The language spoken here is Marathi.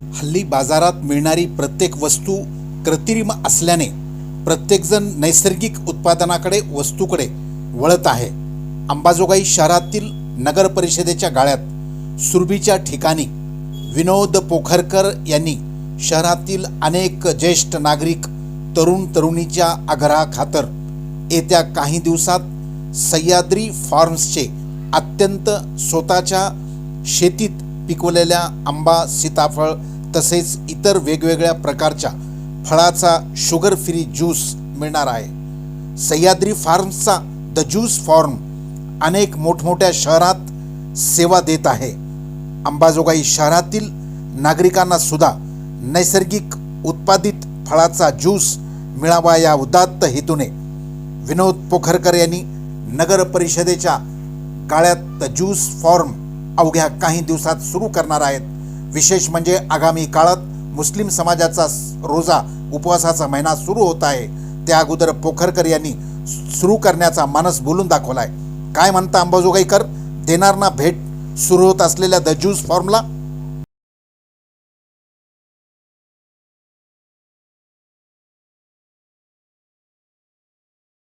हल्ली बाजारात मिळणारी प्रत्येक वस्तू कृत्रिम असल्याने प्रत्येकजण नैसर्गिक उत्पादनाकडे वस्तूकडे वळत आहे. अंबाजोगाई शहरातील नगर परिषदेच्या गाळ्यात सुरभीच्या ठिकाणी विनोद पोखरकर यांनी शहरातील अनेक ज्येष्ठ नागरिक तरुण तरुणीच्या आग्रहाखातर येत्या काही दिवसात सह्याद्री फार्म्सचे अत्यंत स्वतःच्या शेतीत पिकवलेल्या आंबा, सीताफळ तसेच इतर वेगवेगळ्या प्रकारच्या फळाचा शुगर फ्री ज्यूस मिळणार आहे. सह्याद्री फार्म्सचा द ज्यूस फार्म अनेक मोठमोठ्या शहरात सेवा देत आहे. अंबाजोगाई शहरातील नागरिकांना सुद्धा नैसर्गिक उत्पादित फळाचा ज्यूस मिळावा या उदात्त हेतूने विनोद पोखरकर यांनी नगर परिषदेच्या गाळ्यात द ज्यूस फार्म अवघ्या काही दिवसात सुरू करणार आहेत. विशेष म्हणजे आगामी काळात मुस्लिम समाजाचा रोजा उपवासाचा महिना सुरू होत आहे. त्या अगोदर पोखरकर यांनी सुरू करण्याचा मानस बोलून दाखवलाय. काय म्हणता अंबाजोगाईकर, देणार ना भेट सुरू होत असलेल्या द ज्यूस फार्मला?